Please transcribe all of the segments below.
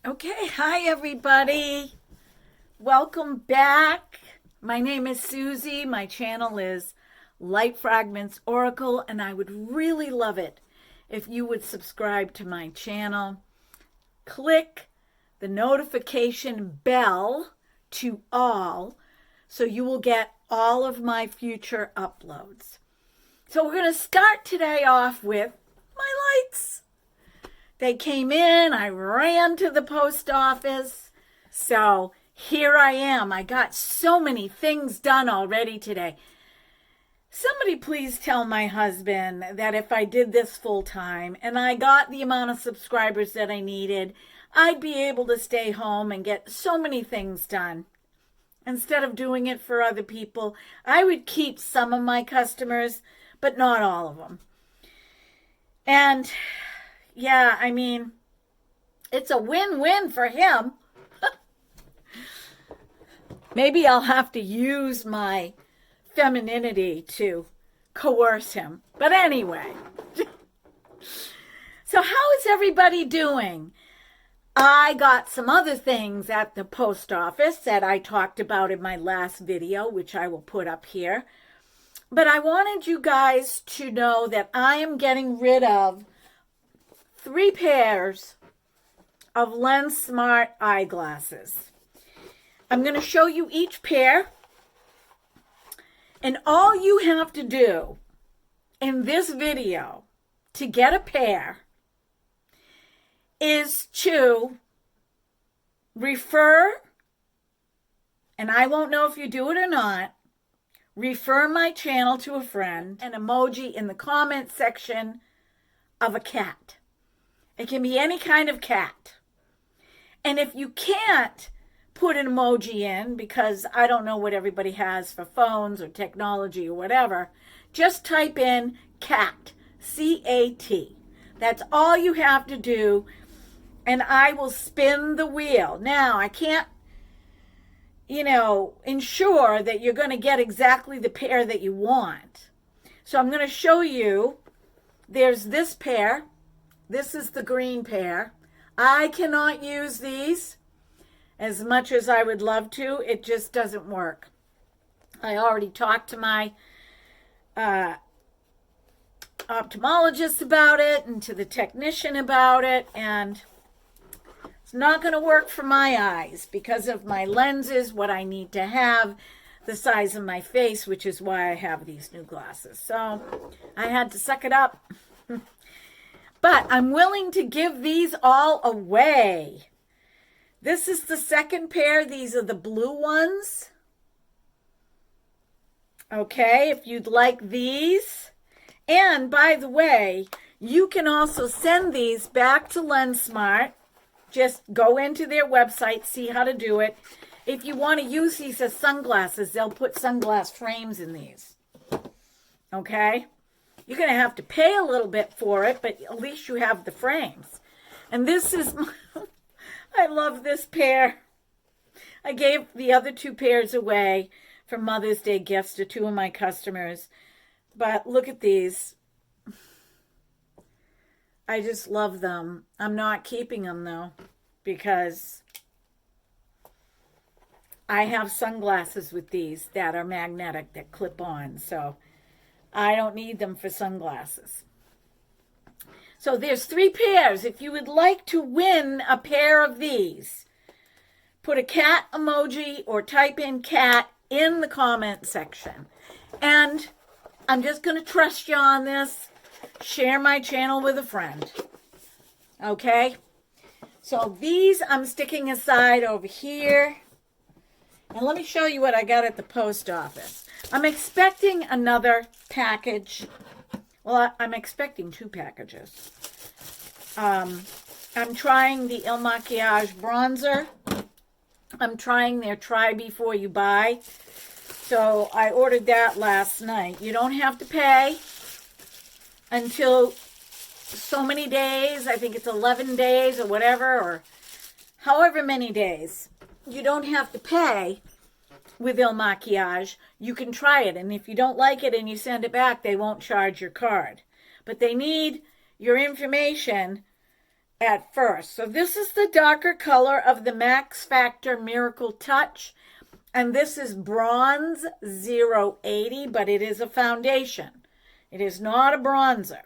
Okay, hi everybody. Welcome back. My name is Susie. My channel is Light Fragments Oracle, and I would really love it if you would subscribe to my channel. Click the notification bell to all so you will get all of my future uploads. So we're going to start today off with my lights. They came in, I ran to the post office. So here I am. I got so many things done already today. Somebody please tell my husband that if I did this full time and I got the amount of subscribers that I needed, I'd be able to stay home and get so many things done. Instead of doing it for other people, I would keep some of my customers, but not all of them. And yeah, I mean, it's a win-win for him. Maybe I'll have to use my femininity to coerce him. But anyway. So how is everybody doing? I got some other things at the post office that I talked about in my last video, which I will put up here. But I wanted you guys to know that I am getting rid of 3 pairs of LensSmart eyeglasses. I'm going to show you each pair. And all you have to do in this video to get a pair is to refer, and I won't know if you do it or not, refer my channel to a friend, an emoji in the comment section of a cat. It can be any kind of cat. And if you can't put an emoji in, because I don't know what everybody has for phones or technology or whatever, just type in cat, C-A-T. That's all you have to do, and I will spin the wheel. Now, I can't, ensure that you're going to get exactly the pair that you want. So I'm going to show you. There's this pair. This is the green pair. I cannot use these as much as I would love to. It just doesn't work. I already talked to my ophthalmologist about it and to the technician about it, and it's not going to work for my eyes because of my lenses, what I need to have, the size of my face, which is why I have these new glasses. So I had to suck it up. But I'm willing to give these all away. This is the second pair. These are the blue ones. Okay, if you'd like these. And by the way, you can also send these back to LensSmart. Just go into their website, see how to do it. If you want to use these as sunglasses, they'll put sunglass frames in these. Okay? You're going to have to pay a little bit for it, but at least you have the frames. And this is, I love this pair. I gave the other 2 pairs away for Mother's Day gifts to 2 of my customers. But look at these. I just love them. I'm not keeping them though, because I have sunglasses with these that are magnetic, that clip on. So I don't need them for sunglasses. So there's 3 pairs. If you would like to win a pair of these, put a cat emoji or type in cat in the comment section. And I'm just going to trust you on this. Share my channel with a friend. Okay? So these I'm sticking aside over here. And let me show you what I got at the post office. I'm expecting another package. Well, I'm expecting 2 packages. I'm trying the Il Makiage bronzer. I'm trying their try before you buy. So I ordered that last night. You don't have to pay until so many days. I think it's 11 days or whatever, or however many days. You don't have to pay with Il Makiage. You can try it, and if you don't like it and you send it back, they won't charge your card. But they need your information at first. So this is the darker color of the Max Factor Miracle Touch. And this is Bronze 080, but it is a foundation. It is not a bronzer.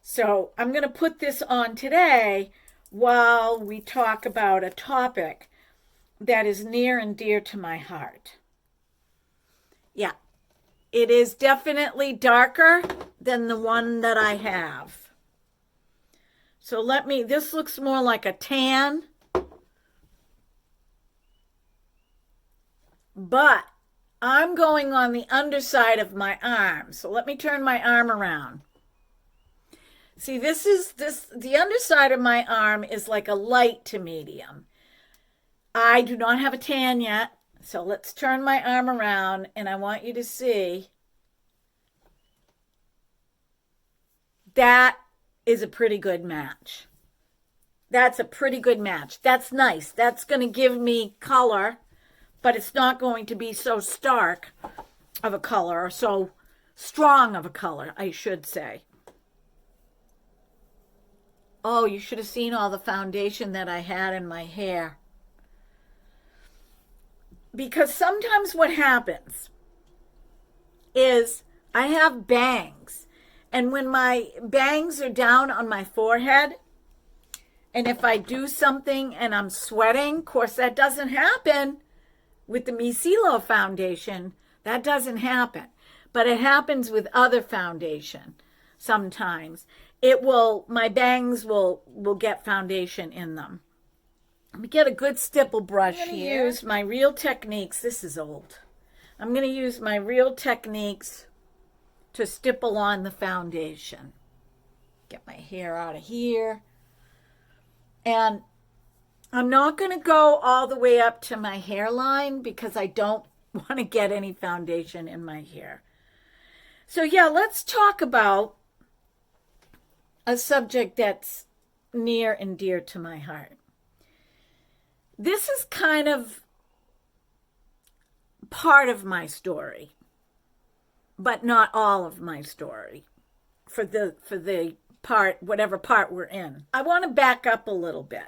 So I'm going to put this on today while we talk about a topic that is near and dear to my heart. Yeah, it is definitely darker than the one that I have. So this looks more like a tan. But I'm going on the underside of my arm. So let me turn my arm around. See, the underside of my arm is like a light to medium. I do not have a tan yet. So let's turn my arm around and I want you to see that is a pretty good match. That's a pretty good match. That's nice. That's going to give me color, but it's not going to be so stark of a color or so strong of a color, I should say. Oh, you should have seen all the foundation that I had in my hair. Because sometimes what happens is I have bangs. And when my bangs are down on my forehead, and if I do something and I'm sweating, of course that doesn't happen with the Micellar foundation. That doesn't happen. But it happens with other foundation sometimes. My bangs will get foundation in them. Let me get a good stipple brush here. I'm going to use my Real Techniques. This is old. I'm going to use my Real Techniques to stipple on the foundation. Get my hair out of here. And I'm not going to go all the way up to my hairline because I don't want to get any foundation in my hair. So yeah, let's talk about a subject that's near and dear to my heart. This is kind of part of my story, but not all of my story for the part, whatever part we're in. I want to back up a little bit.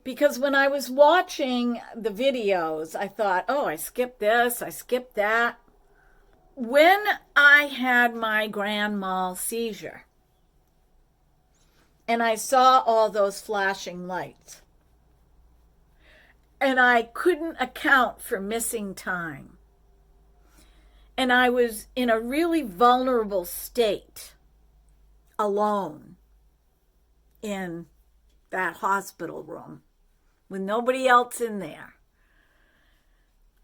Because when I was watching the videos, I thought, oh, I skipped this, I skipped that. When I had my grand mal seizure, and I saw all those flashing lights, and I couldn't account for missing time, and I was in a really vulnerable state, alone, in that hospital room, with nobody else in there.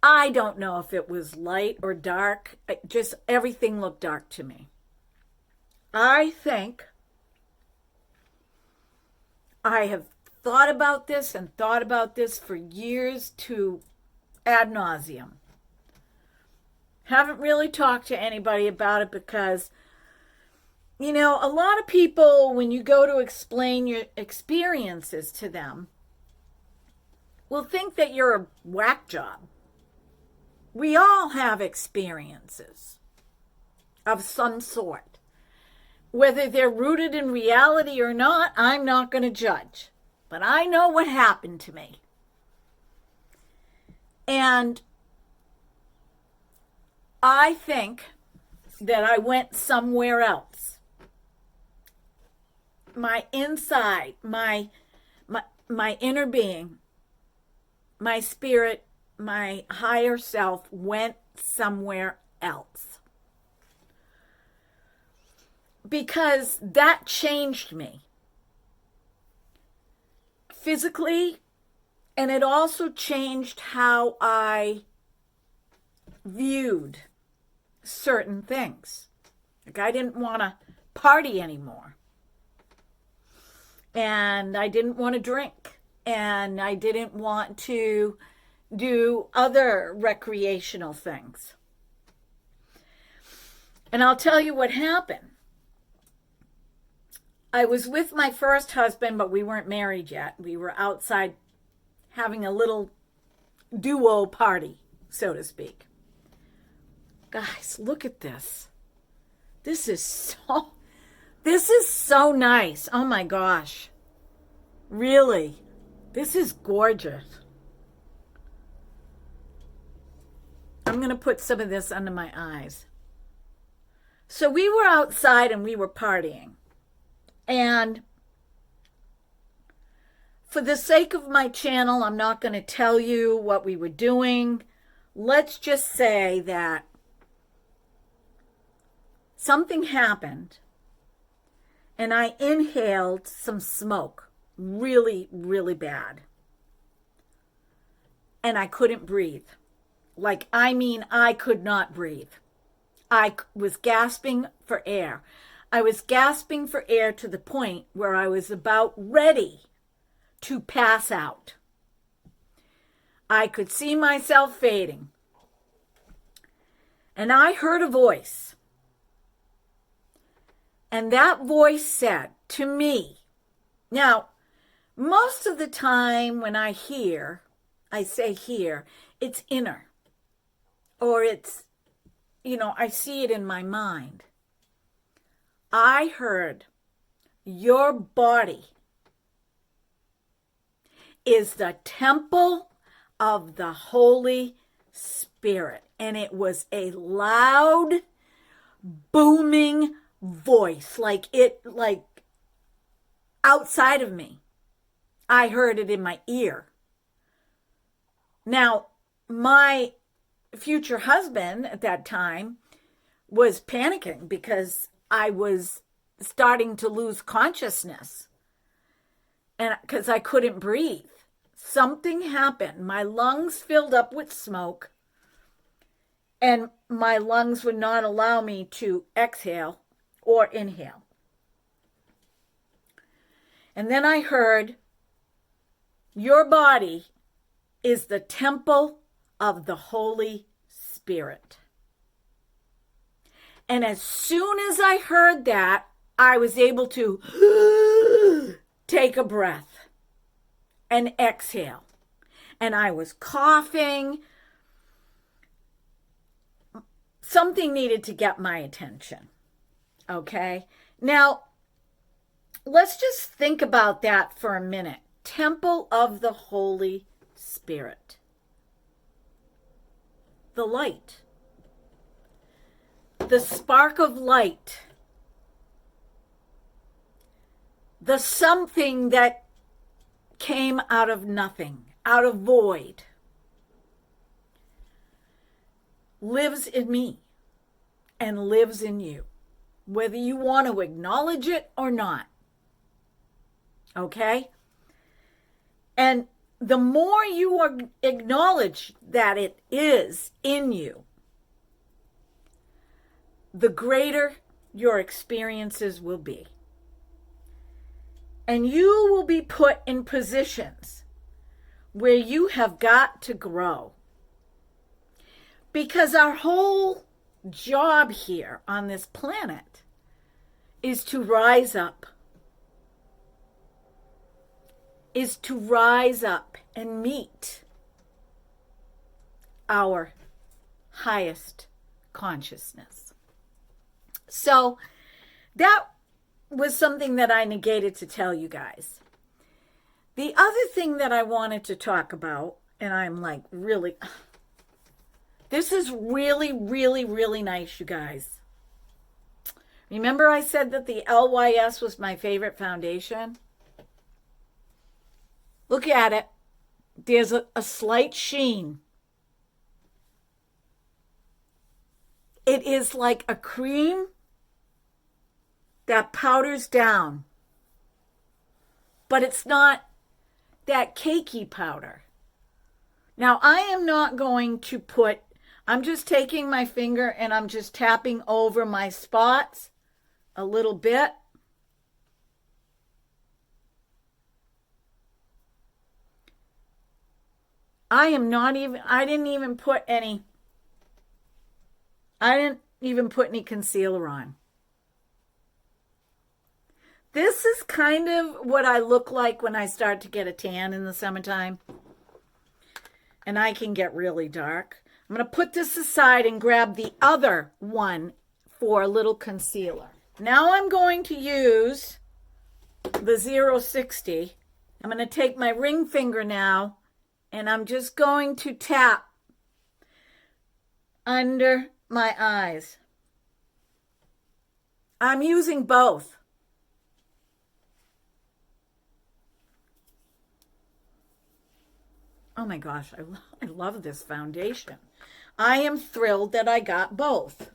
I don't know if it was light or dark. Just everything looked dark to me. I think I have thought about this and thought about this for years to ad nauseum. Haven't really talked to anybody about it because, you know, a lot of people, when you go to explain your experiences to them, will think that you're a whack job. We all have experiences of some sort. Whether they're rooted in reality or not, I'm not going to judge. But I know what happened to me. And I think that I went somewhere else. My inside, my inner being, my spirit, my higher self went somewhere else. Because that changed me. Physically, and it also changed how I viewed certain things. Like I didn't want to party anymore. And I didn't want to drink. And I didn't want to do other recreational things. And I'll tell you what happened. I was with my first husband, but we weren't married yet. We were outside having a little duo party, so to speak. Guys, look at this. This This is so nice. Oh my gosh. Really. This is gorgeous. I'm going to put some of this under my eyes. So we were outside and we were partying. And for the sake of my channel, I'm not going to tell you what we were doing. Let's just say that something happened and I inhaled some smoke really, really bad. And I couldn't breathe. I could not breathe. I was gasping for air. I was gasping for air to the point where I was about ready to pass out. I could see myself fading. And I heard a voice. And that voice said to me, now, most of the time when I say hear, it's inner. Or it's, I see it in my mind. I heard, your body is the temple of the Holy Spirit. And it was a loud, booming voice, like outside of me. I heard it in my ear. Now, my future husband at that time was panicking because I was starting to lose consciousness and because I couldn't breathe. Something happened. My lungs filled up with smoke and my lungs would not allow me to exhale or inhale. And then I heard, your body is the temple of the Holy Spirit. And as soon as I heard that, I was able to take a breath and exhale. And I was coughing. Something needed to get my attention. Okay? Now, let's just think about that for a minute. Temple of the Holy Spirit. The light. The spark of light. The something that came out of nothing, out of void, lives in me and lives in you, whether you want to acknowledge it or not. Okay? And the more you acknowledge that it is in you, the greater your experiences will be. And you will be put in positions where you have got to grow. Because our whole job here on this planet is to rise up. Is to rise up and meet our highest consciousness. So that was something that I negated to tell you guys. The other thing that I wanted to talk about, and I'm like, really, this is really, really, really nice, you guys. Remember I said that the LYS was my favorite foundation? Look at it. There's a slight sheen. It is like a cream that powders down. But it's not that cakey powder. Now, I am not going to put, I'm just taking my finger and I'm just tapping over my spots a little bit. I didn't even put any concealer on. This is kind of what I look like when I start to get a tan in the summertime. And I can get really dark. I'm going to put this aside and grab the other one for a little concealer. Now I'm going to use the 060. I'm going to take my ring finger now, and I'm just going to tap under my eyes. I'm using both. Oh my gosh, I love this foundation. I am thrilled that I got both.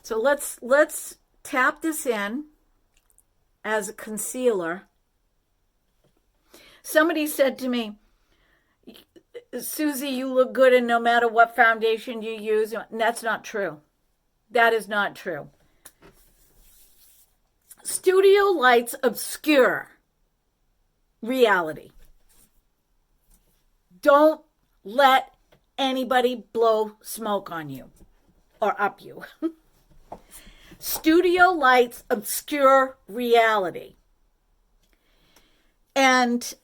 So let's tap this in as a concealer. Somebody said to me, Susie, you look good and no matter what foundation you use. And that's not true. That is not true. Studio lights obscure reality. Don't let anybody blow smoke on you or up you. Studio lights obscure reality. And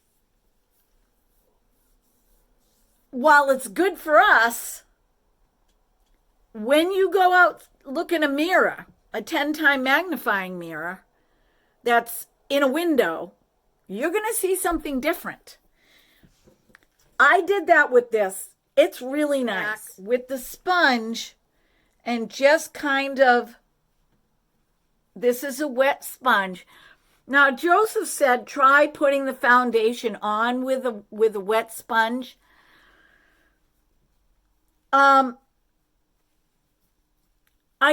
while it's good for us, when you go out, look in a mirror, a 10-time magnifying mirror that's in a window, you're going to see something different. I did that with this. It's really nice. With the sponge and just kind of, this is a wet sponge. Now, Joseph said, try putting the foundation on with a wet sponge. I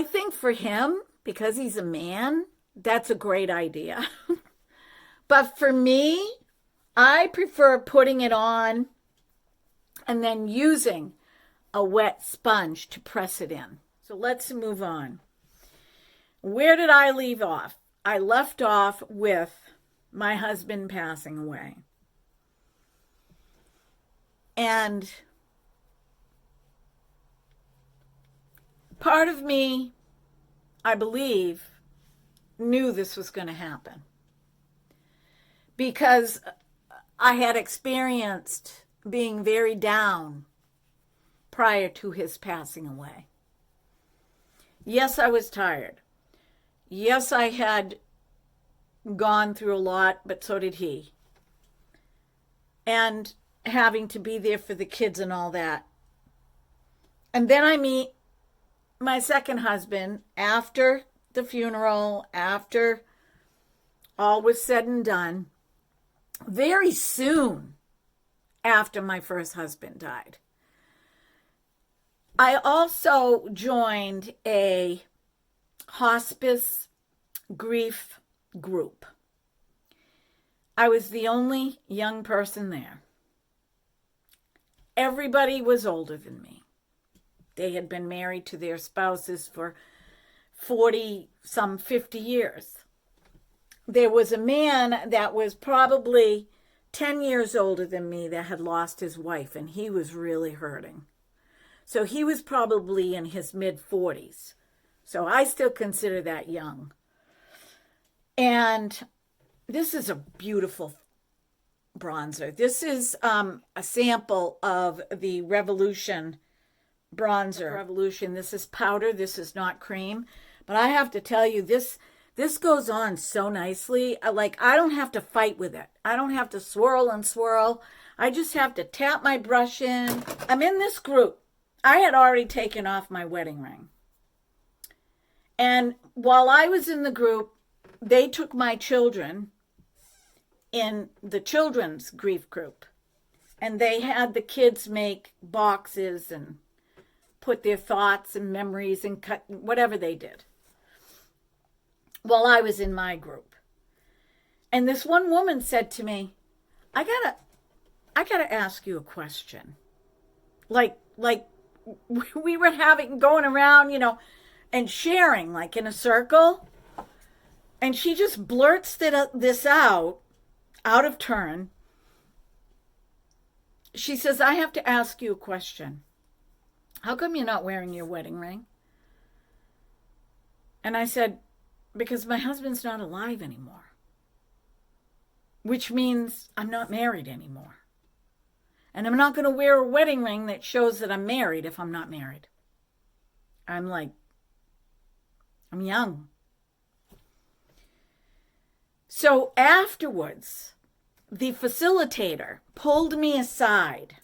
think for him, because he's a man, that's a great idea. But for me, I prefer putting it on and then using a wet sponge to press it in. So let's move on. Where did I leave off? I left off with my husband passing away. And part of me, I believe, knew this was going to happen. Because I had experienced being very down prior to his passing away. Yes, I was tired. Yes, I had gone through a lot, but so did he. And having to be there for the kids and all that. And then I meet my second husband after the funeral, after all was said and done, very soon after my first husband died. I also joined a hospice grief group. I was the only young person there. Everybody was older than me. They had been married to their spouses for 40, some 50 years. There was a man that was probably 10 years older than me that had lost his wife, and he was really hurting. So he was probably in his mid-40s. So I still consider that young. And this is a beautiful bronzer. This is a sample of the Revolution bronzer. Revolution. This is powder. This is not cream. But I have to tell you, this goes on so nicely. Like, I don't have to fight with it. I don't have to swirl and swirl. I just have to tap my brush in. I'm in this group. I had already taken off my wedding ring. And while I was in the group, they took my children in the children's grief group. And they had the kids make boxes and put their thoughts and memories and cut whatever they did while I was in my group. And this one woman said to me, I gotta ask you a question. Like we were going around, and sharing like in a circle. And she just blurts this out of turn. She says, I have to ask you a question. How come you're not wearing your wedding ring? And I said, because my husband's not alive anymore. Which means I'm not married anymore. And I'm not going to wear a wedding ring that shows that I'm married if I'm not married. I'm like, I'm young. So afterwards, the facilitator pulled me aside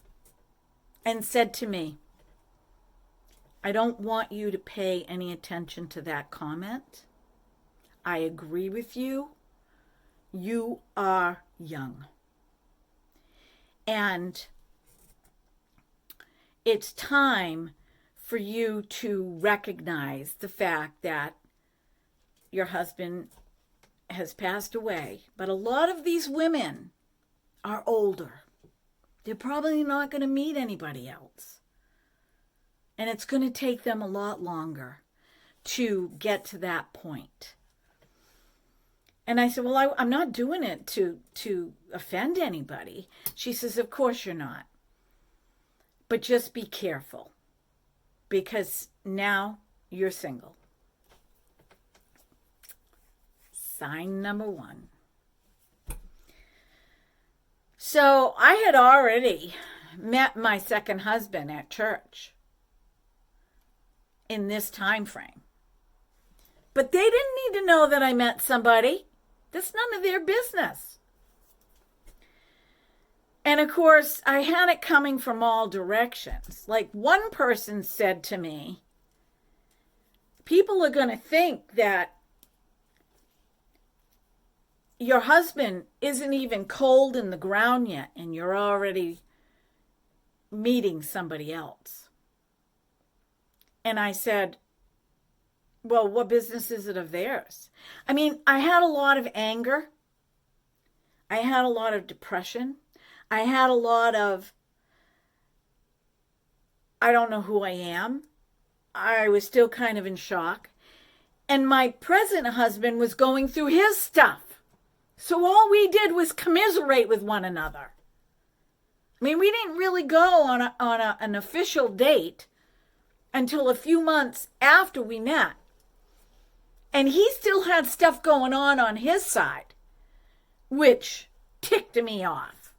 and said to me, I don't want you to pay any attention to that comment. I agree with you. You are young. And it's time for you to recognize the fact that your husband has passed away. But a lot of these women are older. They're probably not going to meet anybody else. And it's going to take them a lot longer to get to that point. And I said, well, I'm not doing it to offend anybody. She says, of course you're not. But just be careful. Because now you're single. Sign number one. So I had already met my second husband at church in this time frame. But they didn't need to know that I met somebody. That's none of their business. And of course, I had it coming from all directions. Like one person said to me, people are going to think that your husband isn't even cold in the ground yet, and you're already meeting somebody else. And I said, well, what business is it of theirs? I mean, I had a lot of anger. I had a lot of depression. I had a lot of, I don't know who I am. I was still kind of in shock. And my present husband was going through his stuff. So all we did was commiserate with one another. I mean, we didn't really go on an official date until a few months after we met. And he still had stuff going on his side, which ticked me off,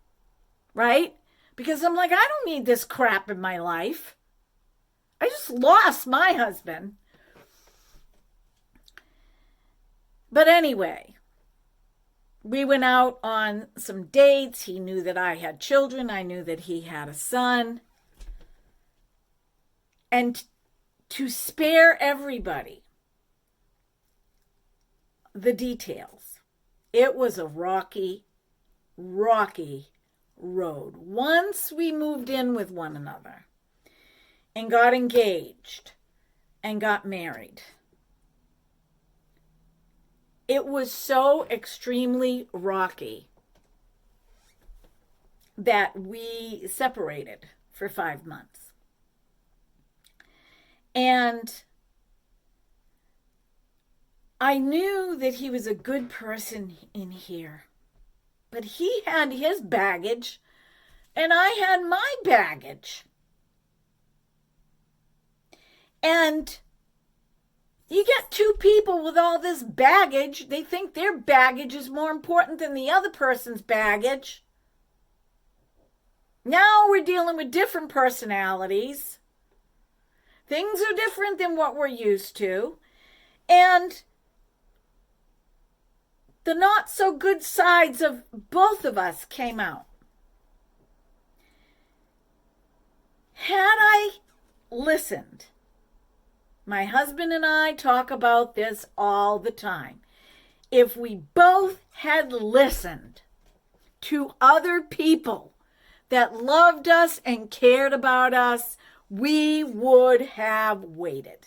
right? Because I'm like, I don't need this crap in my life. I just lost my husband. But anyway, we went out on some dates. He knew that I had children. I knew that he had a son. And to spare everybody the details, it was a rocky road. Once we moved in with one another and got engaged and got married, it was so extremely rocky that we separated for 5 months. And I knew that he was a good person in here, but he had his baggage and I had my baggage. And you get two people with all this baggage, they think their baggage is more important than the other person's baggage. Now we're dealing with different personalities. Things are different than what we're used to. And the not so good sides of both of us came out. Had I listened, my husband and I talk about this all the time. If we both had listened to other people that loved us and cared about us, we would have waited.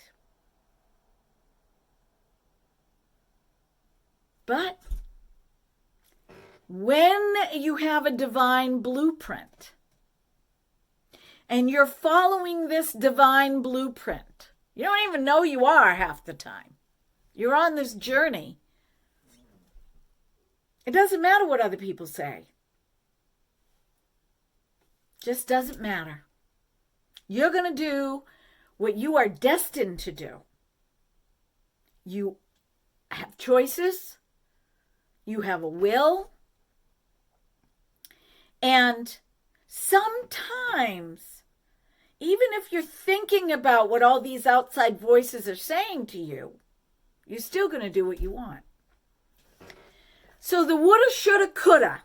But when you have a divine blueprint and you're following this divine blueprint, you don't even know you are half the time. You're on this journey. It doesn't matter what other people say. Just doesn't matter. You're going to do what you are destined to do. You have choices. You have a will. And sometimes, even if you're thinking about what all these outside voices are saying to you, You're still going to do what you want. So the woulda, shoulda, coulda,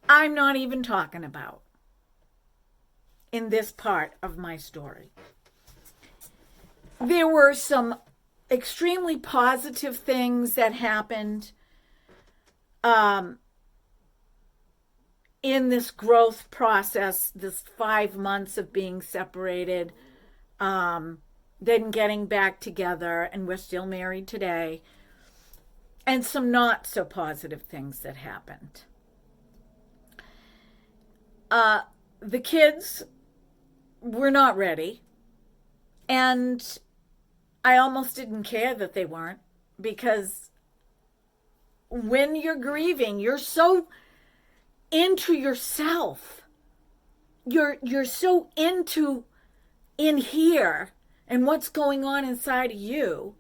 I'm not even talking about in this part of my story. There were some extremely positive things that happened in this growth process, this 5 months of being separated, then getting back together, and we're still married today, and some not so positive things that happened. The kids were not ready, and I almost didn't care that they weren't, because when you're grieving, you're so into yourself. You're so in here and what's going on inside of you.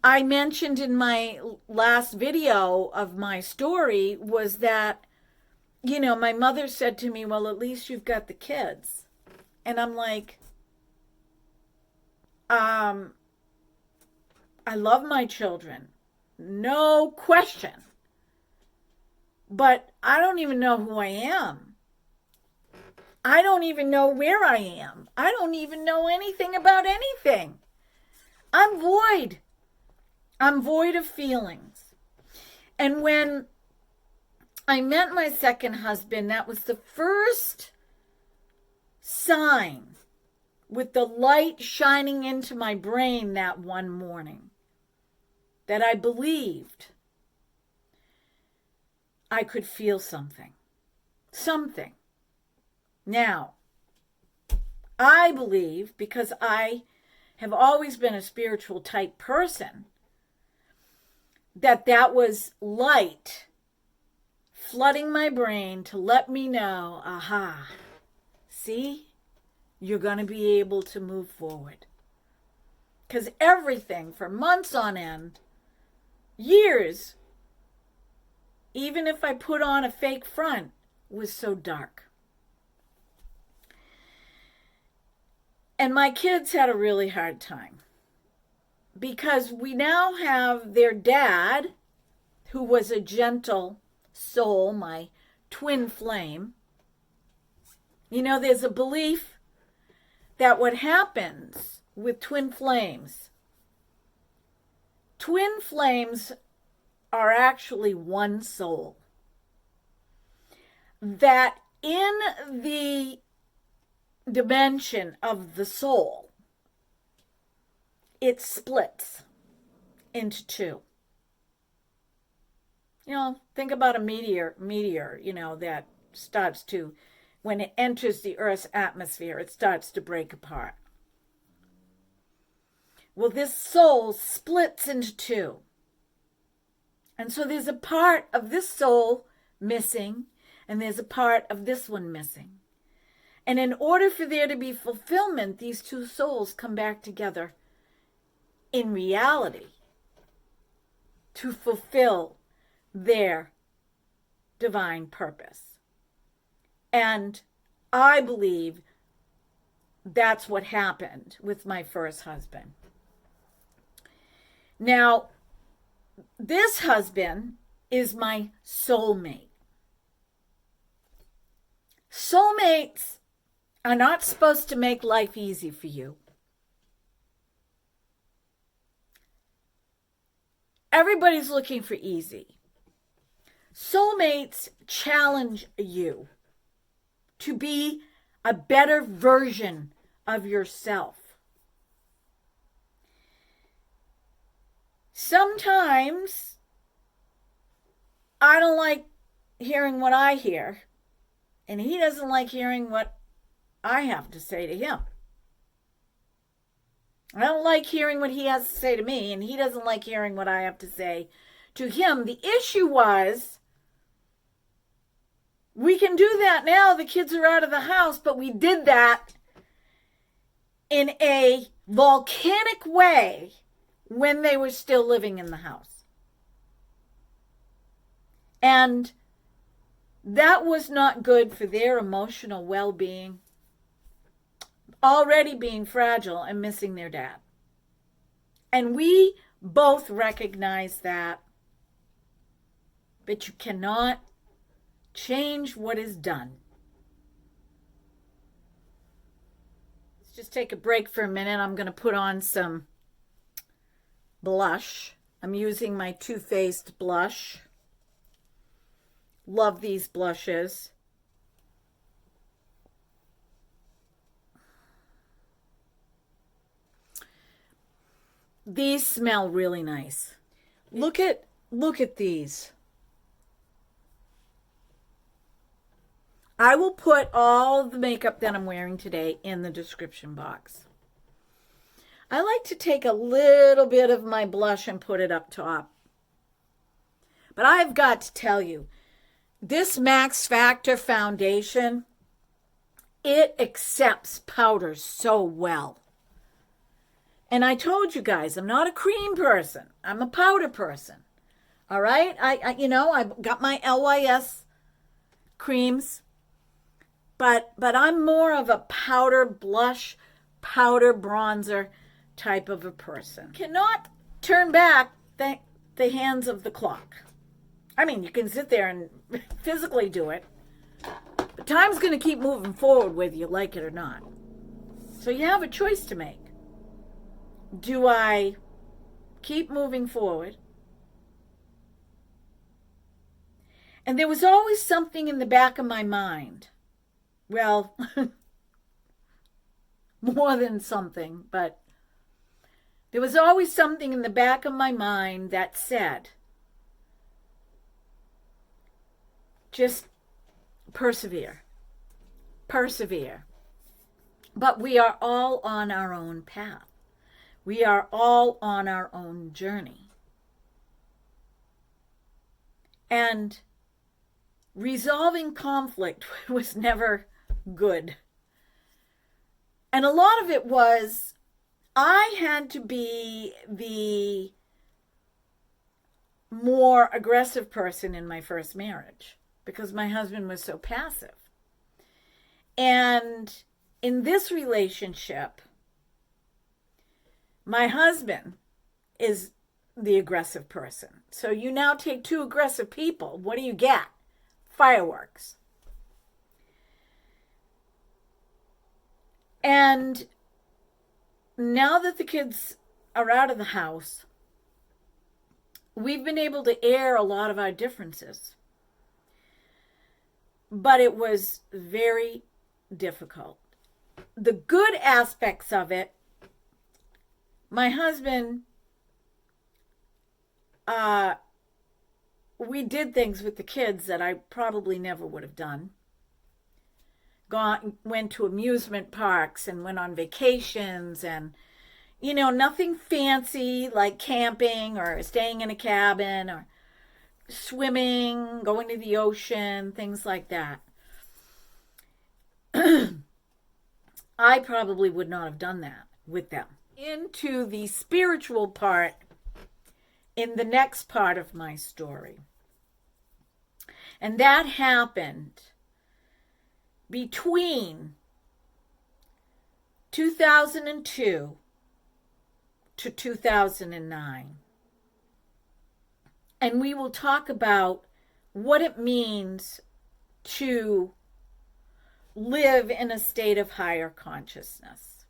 I mentioned in my last video of my story was that, you know, my mother said to me, well, at least you've got the kids. And I'm like, I love my children, no question. But I don't even know who I am. I don't even know where I am. I don't even know anything about anything. I'm void. I'm void of feelings. And when I met my second husband, that was the first sign, with the light shining into my brain that one morning, that I believed I could feel something. Something. Now, I believe, because I have always been a spiritual type person, that was light flooding my brain to let me know, aha, see, you're going to be able to move forward. Because everything for months on end, years, even if I put on a fake front, was so dark. And my kids had a really hard time, because we now have their dad, who was a gentle soul, my twin flame. You know, there's a belief that what happens with twin flames are actually one soul. That in the dimension of the soul, it splits into two. You know, think about a meteor, you know, that starts to, when it enters the Earth's atmosphere, it starts to break apart. Well, this soul splits into two. And so there's a part of this soul missing, and there's a part of this one missing. And in order for there to be fulfillment, these two souls come back together in reality to fulfill their divine purpose. And I believe that's what happened with my first husband. Now, this husband is my soulmate. Soulmates are not supposed to make life easy for you. Everybody's looking for easy. Soulmates challenge you to be a better version of yourself. Sometimes I don't like hearing what I hear, and he doesn't like hearing what I have to say to him. I don't like hearing what he has to say to me, and he doesn't like hearing what I have to say to him. The issue was, we can do that now. The kids are out of the house, but we did that in a volcanic way when they were still living in the house. And that was not good for their emotional well-being, already being fragile and missing their dad. And we both recognize that. But you cannot change what is done. Let's just take a break for a minute. I'm going to put on some blush. I'm using my Too Faced blush. Love these blushes. These smell really nice. Look at these. I will put all the makeup that I'm wearing today in the description box. I like to take a little bit of my blush and put it up top. But I've got to tell you, this Max Factor foundation, it accepts powders so well. And I told you guys, I'm not a cream person. I'm a powder person. All right? I've got my LYS creams. But I'm more of a powder blush, powder bronzer type of a person. Cannot turn back the hands of the clock. I mean, you can sit there and physically do it. But time's going to keep moving forward whether you like it or not. So you have a choice to make. Do I keep moving forward? And there was always something in the back of my mind. Well, more than something, but there was always something in the back of my mind that said, just persevere. Persevere. But we are all on our own path. We are all on our own journey. And resolving conflict was never good. And a lot of it was, I had to be the more aggressive person in my first marriage because my husband was so passive. And in this relationship, my husband is the aggressive person. So you now take two aggressive people. What do you get? Fireworks. And now that the kids are out of the house, we've been able to air a lot of our differences. But it was very difficult. The good aspects of it, my husband, we did things with the kids that I probably never would have done. Went to amusement parks and went on vacations and, nothing fancy like camping or staying in a cabin or swimming, going to the ocean, things like that. I probably would not have done that with them. Into the spiritual part in the next part of my story. And that happened between 2002 to 2009. And we will talk about what it means to live in a state of higher consciousness.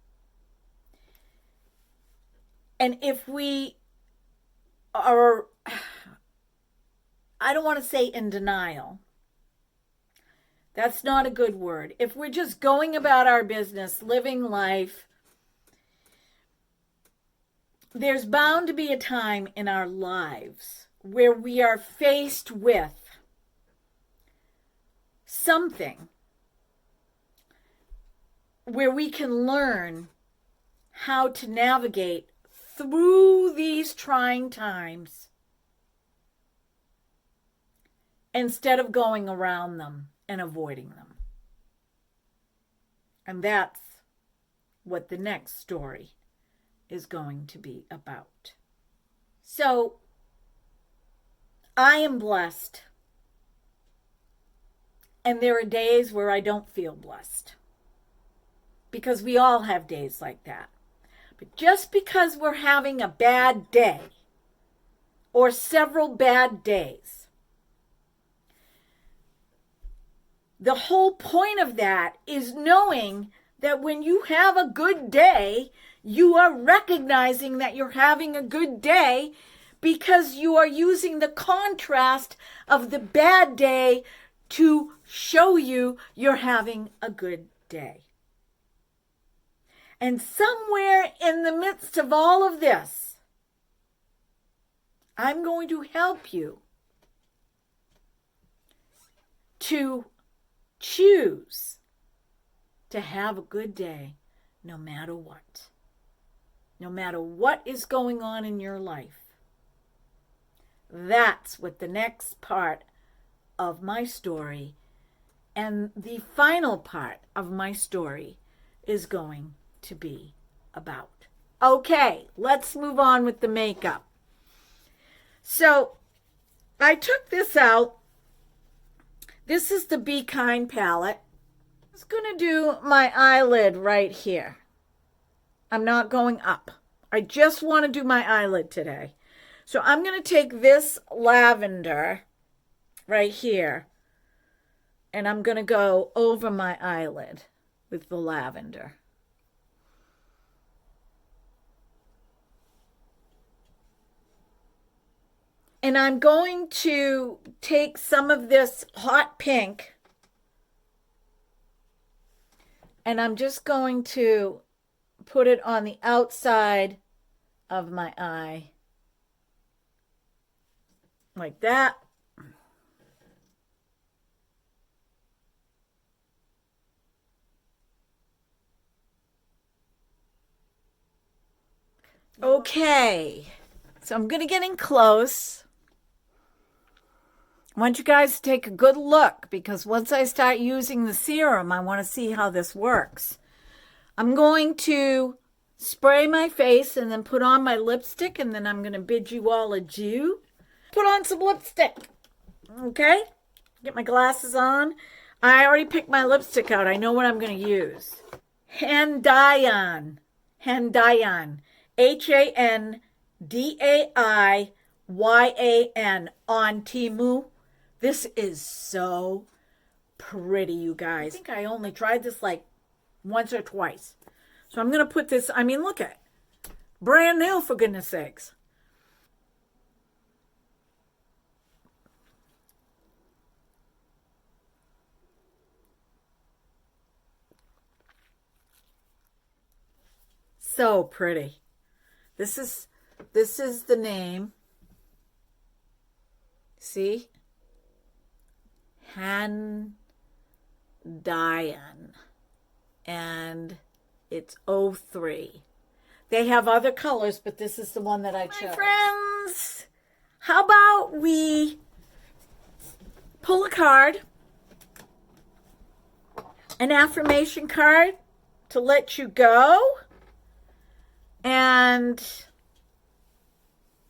And if we are, I don't want to say in denial. That's not a good word. If we're just going about our business, living life, there's bound to be a time in our lives where we are faced with something where we can learn how to navigate through these trying times instead of going around them and avoiding them. And that's what the next story is going to be about. So, I am blessed. And there are days where I don't feel blessed. Because we all have days like that. But just because we're having a bad day or several bad days, the whole point of that is knowing that when you have a good day, you are recognizing that you're having a good day because you are using the contrast of the bad day to show you you're having a good day. And somewhere in the midst of all of this, I'm going to help you to choose to have a good day no matter what. No matter what is going on in your life. That's what the next part of my story and the final part of my story is going to be about. Okay, let's move on with the makeup. So I took this out. This is the Be Kind palette. I'm just going to do my eyelid right here. I'm not going up. I just want to do my eyelid today. So I'm going to take this lavender right here, and I'm going to go over my eyelid with the lavender. And I'm going to take some of this hot pink, and I'm just going to put it on the outside of my eye. Like that. Okay, so I'm going to get in close. I want you guys to take a good look because once I start using the serum, I want to see how this works. I'm going to spray my face and then put on my lipstick, and then I'm going to bid you all adieu. Put on some lipstick, okay? Get my glasses on. I already picked my lipstick out. I know what I'm going to use. Handaiyan. Handaiyan. Handaiyan on TEMU. This is so pretty, you guys. I think I only tried this like once or twice. So I'm going to put this, I mean, look at it. Brand new, for goodness sakes. So pretty. This is the name. See? Handaiyan. And it's 03. They have other colors, but this is the one that I chose. My friends, how about we pull a card, an affirmation card to let you go. And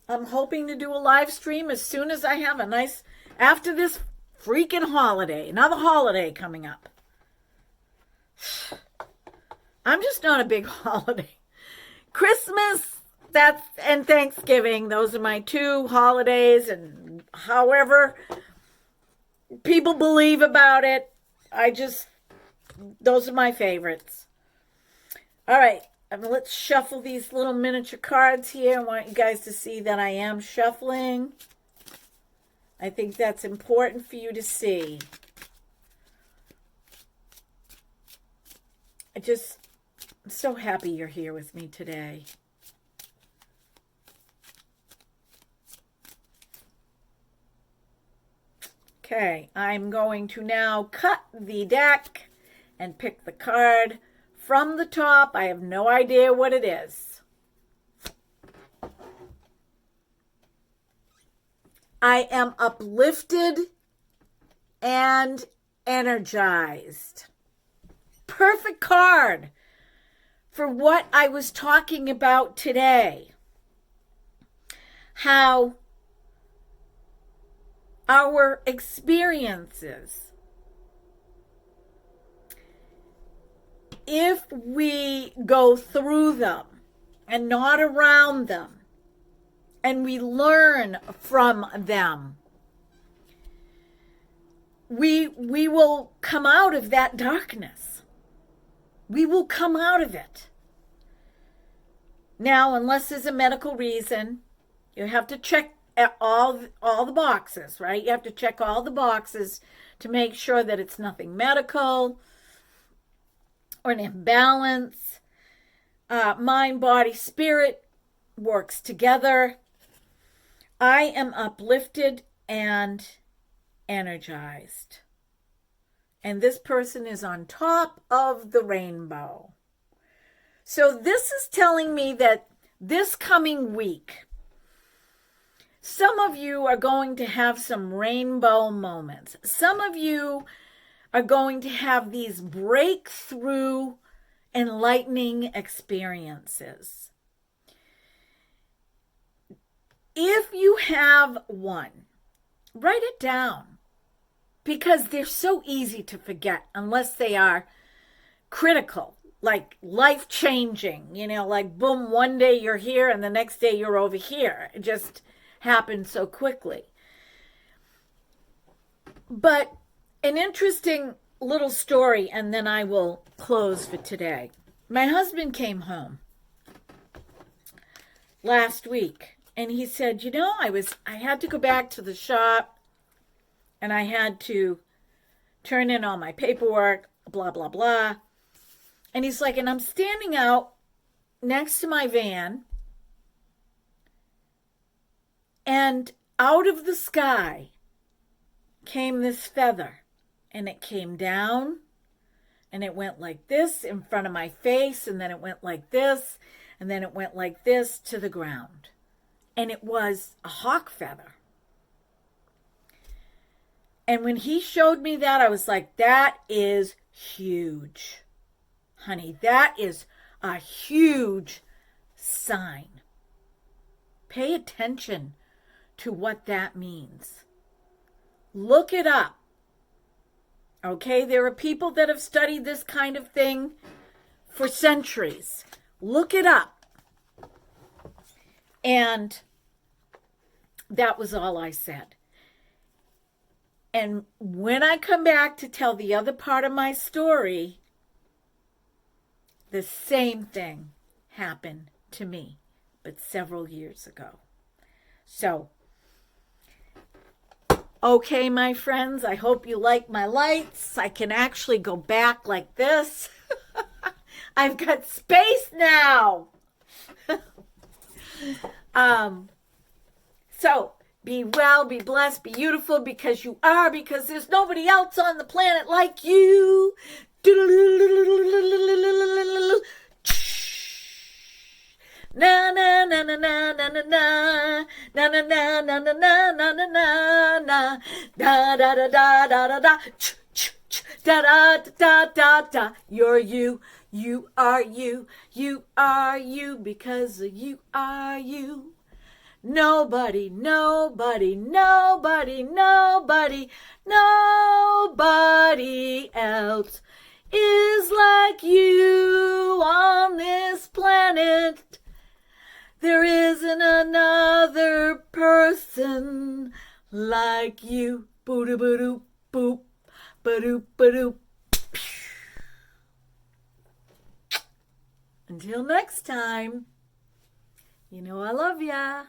I'm hoping to do a live stream as soon as I have a nice, after this freaking holiday, another holiday coming up. I'm just not a big holiday. Christmas, and Thanksgiving, those are my two holidays, and however people believe about it, those are my favorites. All right. Let's shuffle these little miniature cards here. I want you guys to see that I am shuffling. I think that's important for you to see. I'm so happy you're here with me today. Okay, I'm going to now cut the deck and pick the card from the top. I have no idea what it is. I am uplifted and energized. Perfect card for what I was talking about today. How our experiences, if we go through them and not around them, and we learn from them, we will come out of that darkness. We will come out of it. Now, unless there's a medical reason, you have to check all the boxes, right? You have to check all the boxes to make sure that it's nothing medical or an imbalance. Mind, body, spirit works together. I am uplifted and energized. And this person is on top of the rainbow. So this is telling me that this coming week, some of you are going to have some rainbow moments. Some of you are going to have these breakthrough, enlightening experiences. If you have one, write it down, because they're so easy to forget unless they are critical, like life-changing, like boom, one day you're here and the next day you're over here. It just happened so quickly. But an interesting little story, and then I will close for today. My husband came home last week, and he said, I had to go back to the shop, and I had to turn in all my paperwork, blah, blah, blah. And he's like, and I'm standing out next to my van, and out of the sky came this feather, and it came down, and it went like this in front of my face, and then it went like this, and then it went like this to the ground. And it was a hawk feather. And when he showed me that, I was like, that is huge. Honey, that is a huge sign. Pay attention to what that means. Look it up. Okay, there are people that have studied this kind of thing for centuries. Look it up. And that was all I said. And when I come back to tell the other part of my story, the same thing happened to me, but several years ago. So, okay, my friends, I hope you like my lights. I can actually go back like this. I've got space now. So, be well, be blessed, be beautiful, because you are, because there's nobody else on the planet like you. Na na na na na na na na na na na na na na na na na da da da da da da da da da da da. You're you, you are you, you are you, because you are you. Nobody, nobody, nobody, nobody, nobody else is like you on this planet. There isn't another person like you. Boo-doo-boo-doo, boop, ba-doop-ba-doop. Until next time, I love ya.